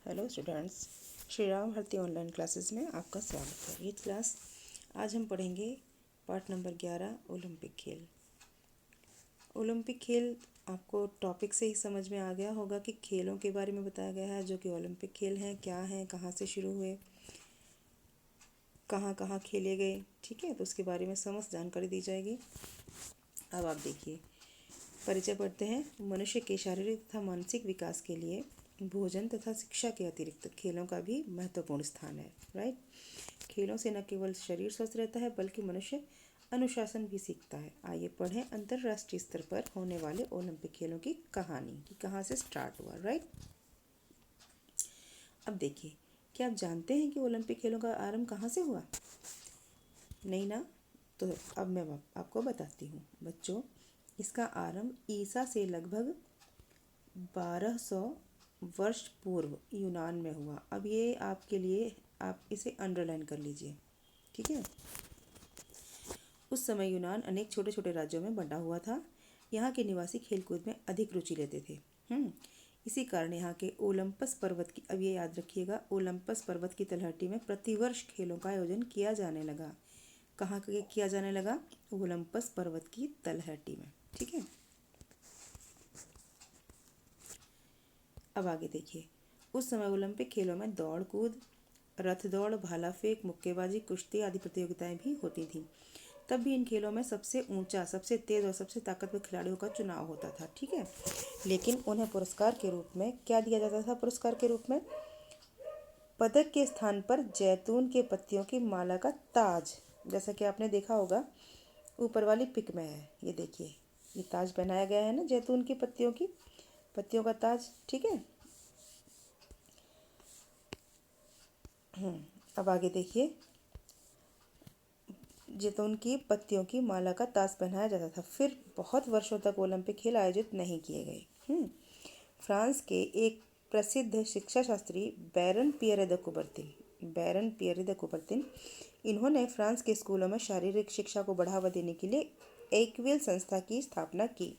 Hello students, Shri Ram Bharati online classes में आपका स्वागत है। ये क्लास आज हम पढ़ेंगे पार्ट नंबर 11 ओलंपिक खेल। ओलंपिक खेल आपको टॉपिक से ही समझ में आ गया होगा कि खेलों के बारे में बताया गया है, जो कि ओलंपिक खेल हैं, क्या हैं, कहाँ से शुरू हुए, कहाँ कहाँ खेले गए। ठीक है, तो उसके बारे में समस्त जानकारी दी जाएगी। अब आप देखिए, परिचय पढ़ते हैं। मनुष्य के शारीरिक तथा मानसिक विकास के लिए भोजन तथा शिक्षा के अतिरिक्त खेलों का भी महत्वपूर्ण स्थान है। राइट, खेलों से न केवल शरीर स्वस्थ रहता है बल्कि मनुष्य अनुशासन भी सीखता है। आइए पढ़ें अंतर्राष्ट्रीय स्तर पर होने वाले ओलंपिक खेलों की कहानी कि कहाँ से स्टार्ट हुआ। राइट, अब देखिए, क्या आप जानते हैं कि ओलंपिक खेलों का आरंभ कहाँ से हुआ? नहीं ना, तो अब मैं आपको बताती हूँ बच्चों। इसका आरंभ ईसा से लगभग 1200 वर्ष पूर्व यूनान में हुआ। अब ये आपके लिए, आप इसे अंडरलाइन कर लीजिए। ठीक है, उस समय यूनान अनेक छोटे छोटे राज्यों में बंटा हुआ था। यहाँ के निवासी खेलकूद में अधिक रुचि लेते थे। इसी कारण यहाँ के ओलंपस पर्वत की, अब ये याद रखिएगा, ओलंपस पर्वत की तलहटी में प्रतिवर्ष खेलों का आयोजन किया जाने लगा। कहाँ किया जाने लगा? ओलंपस पर्वत की तलहटी में। ठीक है, अब आगे देखिए। उस समय ओलंपिक खेलों में दौड़ कूद, रथ दौड़, भाला फेंक, मुक्केबाजी, कुश्ती आदि प्रतियोगिताएं भी होती थीं। तब भी इन खेलों में सबसे ऊंचा, सबसे तेज और सबसे ताकतवर खिलाड़ियों का चुनाव होता था। ठीक है, लेकिन उन्हें पुरस्कार के रूप में क्या दिया जाता था? पुरस्कार के रूप में पदक के स्थान पर जैतून के पत्तियों की माला का ताज, जैसा कि आपने देखा होगा ऊपर वाली पिक में है। ये देखिए, ये ताज पहनाया गया है ना, जैतून की पत्तियों का ताज। ठीक है, अब आगे देखिए, जैतून की पत्तियों की माला का ताज पहनाया जाता था। फिर बहुत वर्षों तक ओलंपिक खेल आयोजित नहीं किए गए। फ्रांस के एक प्रसिद्ध शिक्षा शास्त्री बैरन पियरे द कुबर्तिन, इन्होंने फ्रांस के स्कूलों में शारीरिक शिक्षा को बढ़ावा देने के लिए एकविल संस्था की स्थापना की।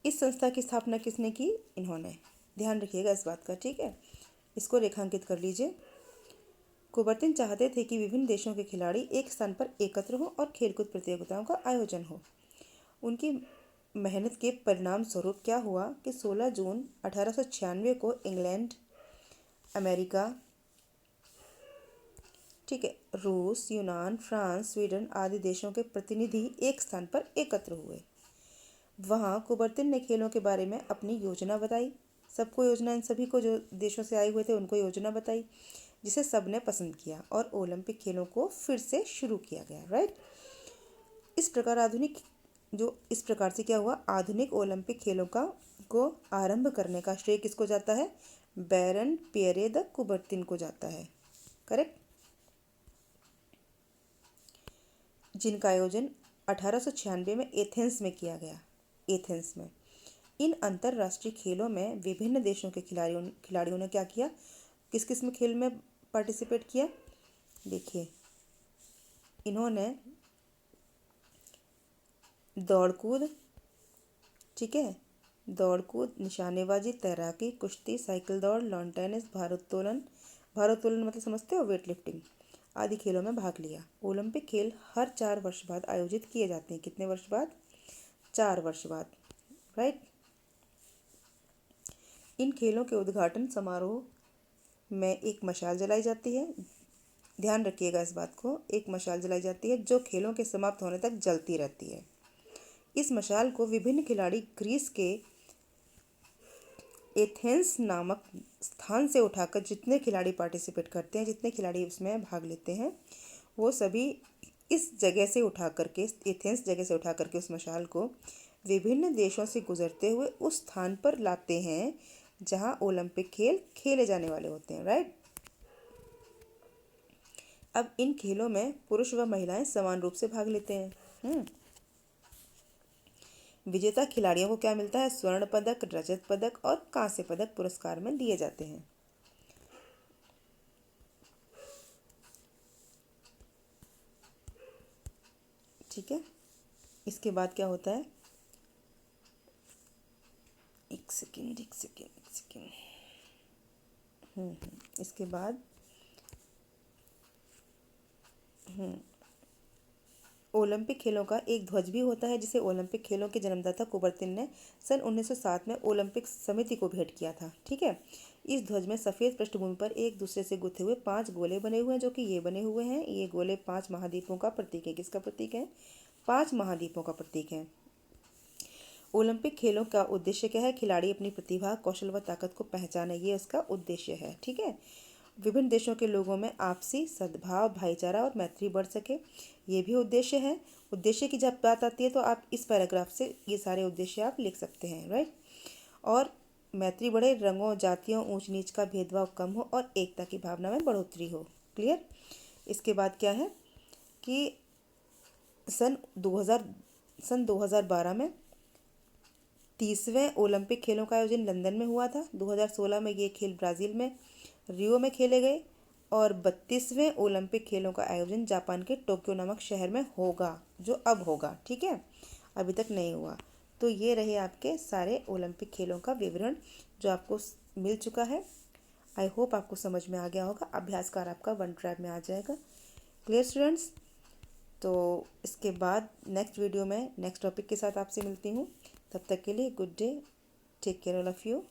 इस संस्था की स्थापना किसने की? इन्होंने। ध्यान रखिएगा इस बात का। ठीक है, इसको रेखांकित कर लीजिए। कुबर्तिन चाहते थे कि विभिन्न देशों के खिलाड़ी एक स्थान पर एकत्र हों और खेलकूद प्रतियोगिताओं का आयोजन हो। उनकी मेहनत के परिणाम स्वरूप क्या हुआ कि 16 जून 1896 को इंग्लैंड, अमेरिका, ठीक है, रूस, यूनान, फ्रांस, स्वीडन आदि देशों के प्रतिनिधि एक स्थान पर एकत्र हुए। वहाँ कुबर्तिन ने खेलों के बारे में अपनी योजना बताई। सबको योजना, इन सभी को जो देशों से आए हुए थे उनको योजना बताई, जिसे सबने पसंद किया और ओलंपिक खेलों को फिर से शुरू किया गया। राइट, इस प्रकार से क्या हुआ? आधुनिक ओलंपिक खेलों को आरंभ करने का श्रेय किसको जाता है? बैरन पियरे द कुबर्तिन को जाता है। करेक्ट, जिनका आयोजन 1896 में एथेंस में किया गया। एथेंस में इन अंतर्राष्ट्रीय खेलों में विभिन्न देशों के खिलाड़ियों ने क्या किया? किस किस में खेल में पार्टिसिपेट किया? देखिए, इन्होंने दौड़ कूद, ठीक है, दौड़ कूद, निशानेबाजी, तैराकी, कुश्ती, साइकिल दौड़, लॉन टेनिस, भारोत्तोलन मतलब समझते हो, वेट लिफ्टिंग आदि खेलों में भाग लिया। ओलंपिक खेल हर 4 वर्ष बाद आयोजित किए जाते हैं। कितने वर्ष बाद? 4 वर्ष बाद। राइट, इन खेलों के उद्घाटन समारोह में एक मशाल जलाई जाती है। ध्यान रखिएगा इस बात को, एक मशाल जलाई जाती है जो खेलों के समाप्त होने तक जलती रहती है। इस मशाल को विभिन्न खिलाड़ी ग्रीस के एथेंस नामक स्थान से उठाकर, जितने खिलाड़ी पार्टिसिपेट करते हैं, जितने खिलाड़ी उसमें भाग लेते हैं, वो सभी इस जगह से उठा करके, एथेंस जगह से उठा करके उस मशाल को विभिन्न देशों से गुजरते हुए उस स्थान पर लाते हैं जहां ओलंपिक खेल खेले जाने वाले होते हैं। राइट, अब इन खेलों में पुरुष व महिलाएं समान रूप से भाग लेते हैं। विजेता खिलाड़ियों को क्या मिलता है? स्वर्ण पदक, रजत पदक और कांस्य पदक पुरस्कार में दिए जाते हैं। ठीक है, इसके बाद क्या होता है? एक सेकेंड। इसके बाद ओलंपिक खेलों का एक ध्वज भी होता है जिसे ओलंपिक खेलों के जन्मदाता कुबरतिन ने सन 1907 में ओलंपिक समिति को भेंट किया था। ठीक है। इस ध्वज में सफ़ेद पृष्ठभूमि पर एक दूसरे से गुथे हुए 5 गोले बने हुए हैं, जो कि ये बने हुए हैं। ये गोले 5 महाद्वीपों का प्रतीक है। किसका प्रतीक है? 5 महाद्वीपों का प्रतीक है। ओलंपिक खेलों का उद्देश्य क्या है? खिलाड़ी अपनी प्रतिभा, कौशल व ताकत को पहचाने, ये उसका उद्देश्य है। ठीक है। विभिन्न देशों के लोगों में आपसी सद्भाव, भाईचारा और मैत्री बढ़ सके, ये भी उद्देश्य है। उद्देश्य की जब बात आती है तो आप इस पैराग्राफ से ये सारे उद्देश्य आप लिख सकते हैं, राइट। और मैत्री बढ़े, रंगों, जातियों, ऊंच नीच का भेदभाव कम हो और एकता की भावना में बढ़ोतरी हो। क्लियर। इसके बाद क्या है कि सन 2012 में 30वें ओलंपिक खेलों का आयोजन लंदन में हुआ था। 2016 में ये खेल ब्राज़ील में रियो में खेले गए और 32वें ओलंपिक खेलों का आयोजन जापान के टोक्यो नामक शहर में होगा, जो अब होगा। ठीक है, अभी तक नहीं हुआ। तो ये रहे आपके सारे ओलंपिक खेलों का विवरण जो आपको मिल चुका है। आई होप आपको समझ में आ गया होगा। अभ्यास कार्य आपका वन ड्राइव में आ जाएगा। Clear students. तो इसके बाद नेक्स्ट वीडियो में नेक्स्ट टॉपिक के साथ आपसे मिलती हूँ। तब तक के लिए good day, take care all of you.